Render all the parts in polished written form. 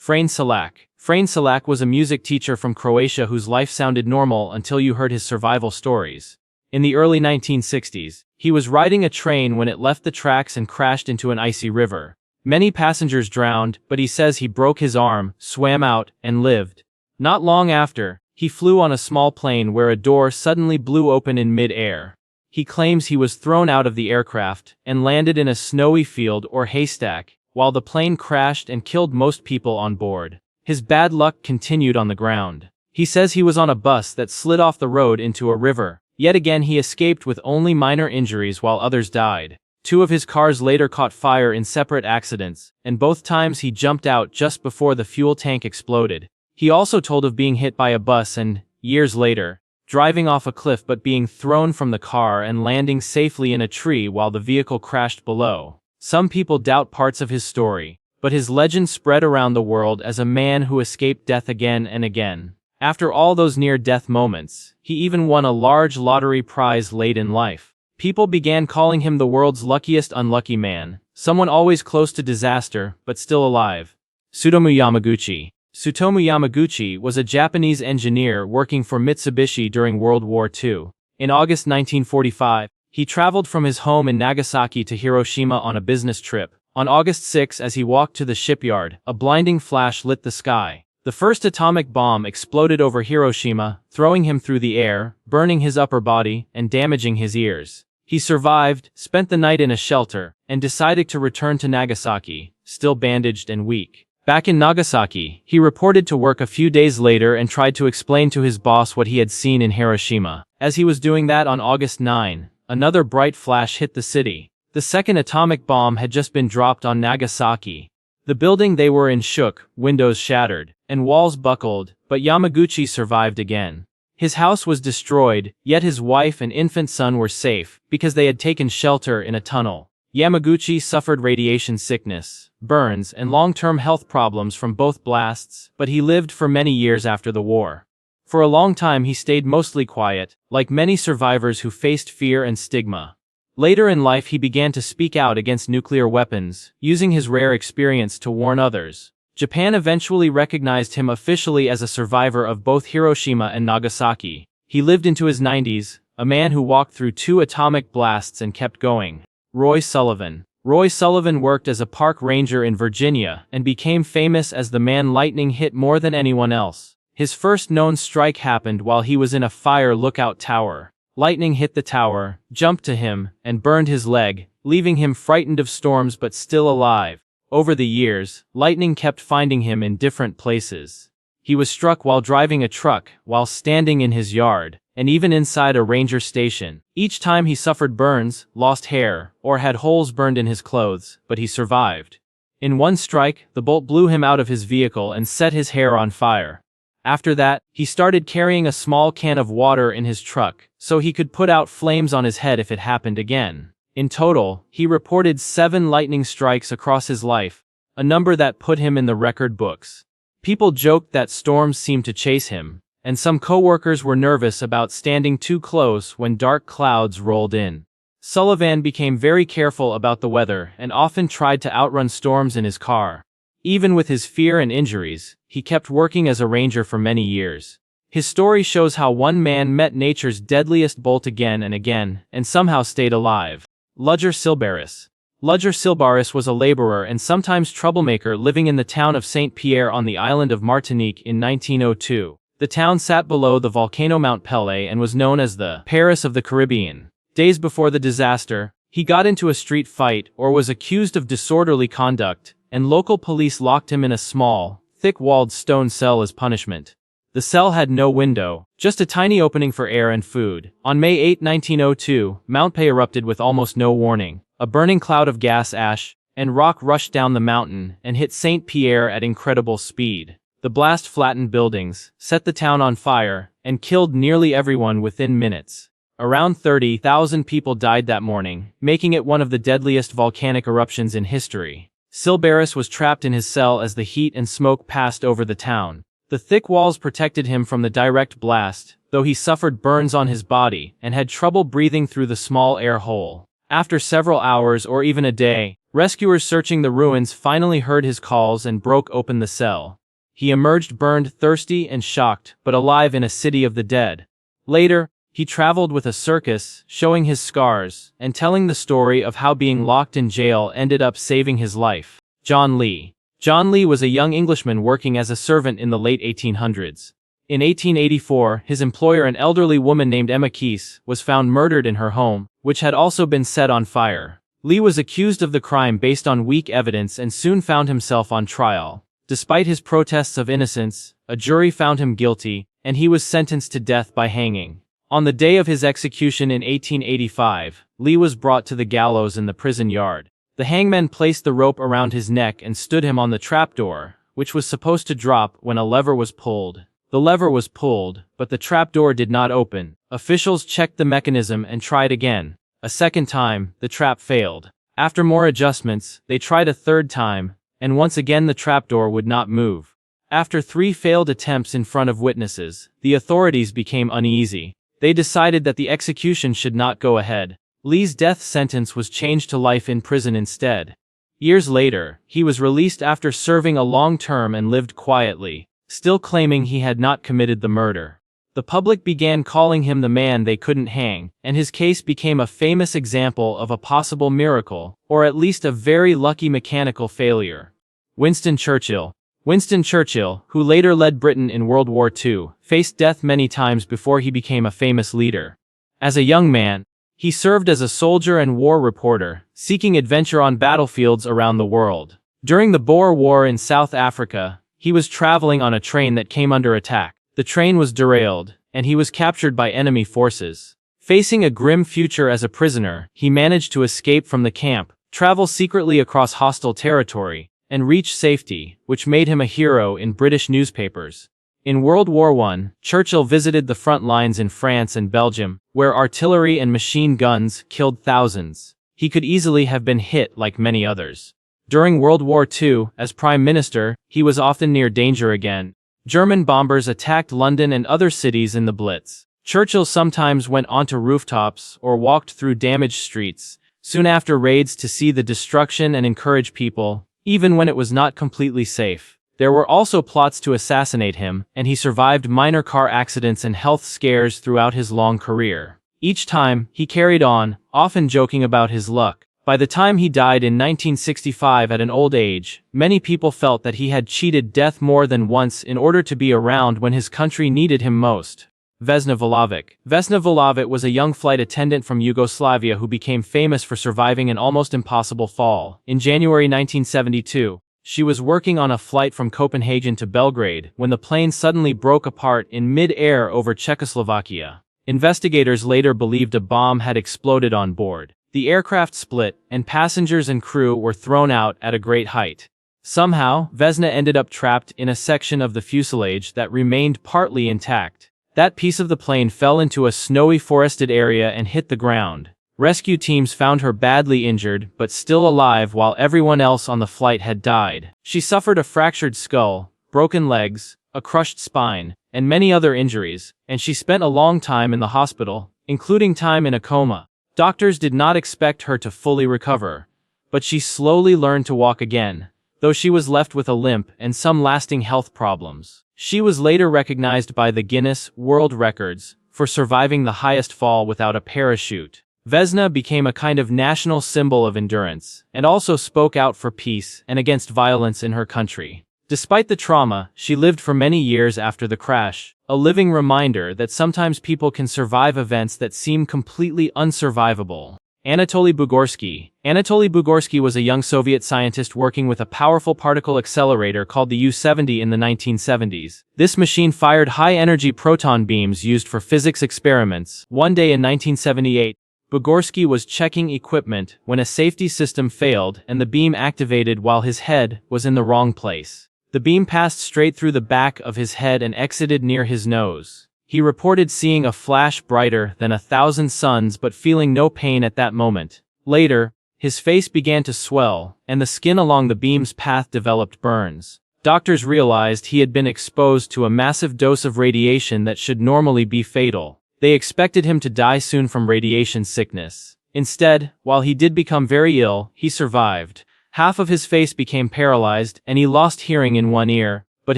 Frane Selak. Frane Selak was a music teacher from Croatia whose life sounded normal until you heard his survival stories. In the early 1960s, he was riding a train when it left the tracks and crashed into an icy river. Many passengers drowned, but he says he broke his arm, swam out, and lived. Not long after, he flew on a small plane where a door suddenly blew open in mid-air. He claims he was thrown out of the aircraft and landed in a snowy field or haystack, while the plane crashed and killed most people on board. His bad luck continued on the ground. He says he was on a bus that slid off the road into a river. Yet again he escaped with only minor injuries while others died. 2 of his cars later caught fire in separate accidents, and both times he jumped out just before the fuel tank exploded. He also told of being hit by a bus and, years later, driving off a cliff but being thrown from the car and landing safely in a tree while the vehicle crashed below. Some people doubt parts of his story, but his legend spread around the world as a man who escaped death again and again. After all those near-death moments, he even won a large lottery prize late in life. People began calling him the world's luckiest unlucky man, someone always close to disaster but still alive. Tsutomu Yamaguchi. Tsutomu Yamaguchi was a Japanese engineer working for Mitsubishi during World War II. In August 1945, he traveled from his home in Nagasaki to Hiroshima on a business trip. On August 6, as he walked to the shipyard, a blinding flash lit the sky. The first atomic bomb exploded over Hiroshima, throwing him through the air, burning his upper body, and damaging his ears. He survived, spent the night in a shelter, and decided to return to Nagasaki, still bandaged and weak. Back in Nagasaki, he reported to work a few days later and tried to explain to his boss what he had seen in Hiroshima. As he was doing that on August 9, another bright flash hit the city. The second atomic bomb had just been dropped on Nagasaki. The building they were in shook, windows shattered, and walls buckled, but Yamaguchi survived again. His house was destroyed, yet his wife and infant son were safe, because they had taken shelter in a tunnel. Yamaguchi suffered radiation sickness, burns, and long-term health problems from both blasts, but he lived for many years after the war. For a long time he stayed mostly quiet, like many survivors who faced fear and stigma. Later in life he began to speak out against nuclear weapons, using his rare experience to warn others. Japan eventually recognized him officially as a survivor of both Hiroshima and Nagasaki. He lived into his 90s, a man who walked through 2 atomic blasts and kept going. Roy Sullivan. Roy Sullivan worked as a park ranger in Virginia and became famous as the man lightning hit more than anyone else. His first known strike happened while he was in a fire lookout tower. Lightning hit the tower, jumped to him, and burned his leg, leaving him frightened of storms but still alive. Over the years, lightning kept finding him in different places. He was struck while driving a truck, while standing in his yard, and even inside a ranger station. Each time he suffered burns, lost hair, or had holes burned in his clothes, but he survived. In one strike, the bolt blew him out of his vehicle and set his hair on fire. After that, he started carrying a small can of water in his truck, so he could put out flames on his head if it happened again. In total, he reported 7 lightning strikes across his life, a number that put him in the record books. People joked that storms seemed to chase him, and some coworkers were nervous about standing too close when dark clouds rolled in. Sullivan became very careful about the weather and often tried to outrun storms in his car. Even with his fear and injuries, he kept working as a ranger for many years. His story shows how one man met nature's deadliest bolt again and again, and somehow stayed alive. Ludger Sylbaris. Ludger Sylbaris was a laborer and sometimes troublemaker living in the town of Saint Pierre on the island of Martinique in 1902. The town sat below the volcano Mount Pelée and was known as the Paris of the Caribbean. Days before the disaster, he got into a street fight or was accused of disorderly conduct, and local police locked him in a small, thick-walled stone cell as punishment. The cell had no window, just a tiny opening for air and food. On May 8, 1902, Mount Pelée erupted with almost no warning. A burning cloud of gas ash and rock rushed down the mountain and hit Saint Pierre at incredible speed. The blast flattened buildings, set the town on fire, and killed nearly everyone within minutes. Around 30,000 people died that morning, making it one of the deadliest volcanic eruptions in history. Sylbaris was trapped in his cell as the heat and smoke passed over the town. The thick walls protected him from the direct blast, though he suffered burns on his body and had trouble breathing through the small air hole. After several hours or even a day, Rescuers searching the ruins finally heard his calls and broke open the cell. He emerged burned, thirsty, and shocked, but alive in a city of the dead. Later, he traveled with a circus, showing his scars, and telling the story of how being locked in jail ended up saving his life. John Lee. John Lee was a young Englishman working as a servant in the late 1800s. In 1884, his employer, an elderly woman named Emma Keese, was found murdered in her home, which had also been set on fire. Lee was accused of the crime based on weak evidence and soon found himself on trial. Despite his protests of innocence, a jury found him guilty, and he was sentenced to death by hanging. On the day of his execution in 1885, Lee was brought to the gallows in the prison yard. The hangman placed the rope around his neck and stood him on the trapdoor, which was supposed to drop when a lever was pulled. The lever was pulled, but the trapdoor did not open. Officials checked the mechanism and tried again. A second time, the trap failed. After more adjustments, they tried a third time, and once again the trapdoor would not move. After 3 failed attempts in front of witnesses, the authorities became uneasy. They decided that the execution should not go ahead. Lee's death sentence was changed to life in prison instead. Years later, he was released after serving a long term and lived quietly, still claiming he had not committed the murder. The public began calling him the man they couldn't hang, and his case became a famous example of a possible miracle, or at least a very lucky mechanical failure. Winston Churchill. Winston Churchill, who later led Britain in World War II, faced death many times before he became a famous leader. As a young man, he served as a soldier and war reporter, seeking adventure on battlefields around the world. During the Boer War in South Africa, he was traveling on a train that came under attack. The train was derailed, and he was captured by enemy forces. Facing a grim future as a prisoner, he managed to escape from the camp, travel secretly across hostile territory, and reach safety, which made him a hero in British newspapers. In World War I, Churchill visited the front lines in France and Belgium, where artillery and machine guns killed thousands. He could easily have been hit like many others. During World War II, as Prime Minister, he was often near danger again. German bombers attacked London and other cities in the Blitz. Churchill sometimes went onto rooftops or walked through damaged streets, soon after raids to see the destruction and encourage people, even when it was not completely safe. There were also plots to assassinate him, and he survived minor car accidents and health scares throughout his long career. Each time, he carried on, often joking about his luck. By the time he died in 1965 at an old age, many people felt that he had cheated death more than once in order to be around when his country needed him most. Vesna Vulović. Vesna Vulović was a young flight attendant from Yugoslavia who became famous for surviving an almost impossible fall. In January 1972, she was working on a flight from Copenhagen to Belgrade when the plane suddenly broke apart in mid-air over Czechoslovakia. Investigators later believed a bomb had exploded on board. The aircraft split, and passengers and crew were thrown out at a great height. Somehow, Vesna ended up trapped in a section of the fuselage that remained partly intact. That piece of the plane fell into a snowy forested area and hit the ground. Rescue teams found her badly injured but still alive while everyone else on the flight had died. She suffered a fractured skull, broken legs, a crushed spine, and many other injuries, and she spent a long time in the hospital, including time in a coma. Doctors did not expect her to fully recover, but she slowly learned to walk again, though she was left with a limp and some lasting health problems. She was later recognized by the Guinness World Records for surviving the highest fall without a parachute. Vesna became a kind of national symbol of endurance, and also spoke out for peace and against violence in her country. Despite the trauma, she lived for many years after the crash, a living reminder that sometimes people can survive events that seem completely unsurvivable. Anatoli Bugorski. Anatoli Bugorski was a young Soviet scientist working with a powerful particle accelerator called the U-70 in the 1970s. This machine fired high-energy proton beams used for physics experiments. One day in 1978, Bugorski was checking equipment when a safety system failed and the beam activated while his head was in the wrong place. The beam passed straight through the back of his head and exited near his nose. He reported seeing a flash brighter than 1,000 suns but feeling no pain at that moment. Later, his face began to swell, and the skin along the beam's path developed burns. Doctors realized he had been exposed to a massive dose of radiation that should normally be fatal. They expected him to die soon from radiation sickness. Instead, while he did become very ill, he survived. Half of his face became paralyzed, and he lost hearing in one ear, but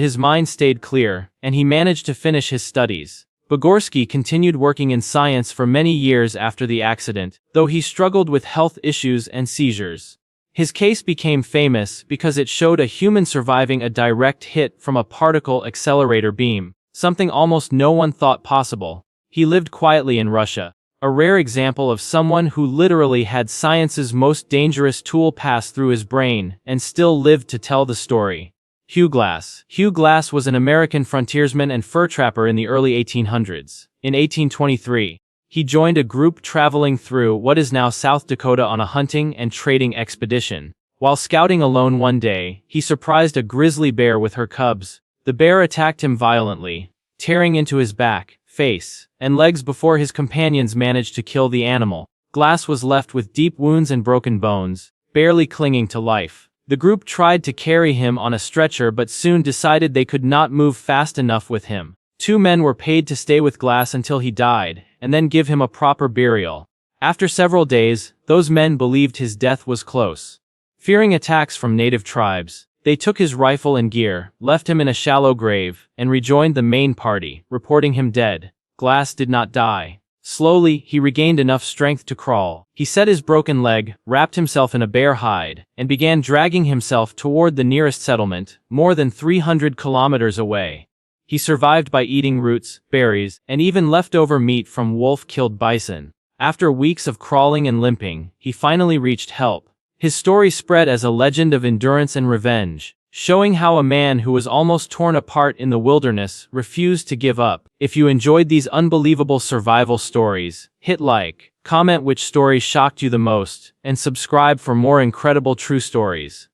his mind stayed clear, and he managed to finish his studies. Bugorski continued working in science for many years after the accident, though he struggled with health issues and seizures. His case became famous because it showed a human surviving a direct hit from a particle accelerator beam, something almost no one thought possible. He lived quietly in Russia, a rare example of someone who literally had science's most dangerous tool pass through his brain and still lived to tell the story. Hugh Glass. Hugh Glass was an American frontiersman and fur trapper in the early 1800s. In 1823, he joined a group traveling through what is now South Dakota on a hunting and trading expedition. While scouting alone one day, he surprised a grizzly bear with her cubs. The bear attacked him violently, tearing into his back, face, and legs before his companions managed to kill the animal. Glass was left with deep wounds and broken bones, barely clinging to life. The group tried to carry him on a stretcher but soon decided they could not move fast enough with him. 2 men were paid to stay with Glass until he died, and then give him a proper burial. After several days, those men believed his death was close. Fearing attacks from native tribes, they took his rifle and gear, left him in a shallow grave, and rejoined the main party, reporting him dead. Glass did not die. Slowly, he regained enough strength to crawl. He set his broken leg, wrapped himself in a bear hide, and began dragging himself toward the nearest settlement, more than 300 kilometers away. He survived by eating roots, berries, and even leftover meat from wolf-killed bison. After weeks of crawling and limping, he finally reached help. His story spread as a legend of endurance and revenge, showing how a man who was almost torn apart in the wilderness refused to give up. If you enjoyed these unbelievable survival stories, hit like, comment which story shocked you the most, and subscribe for more incredible true stories.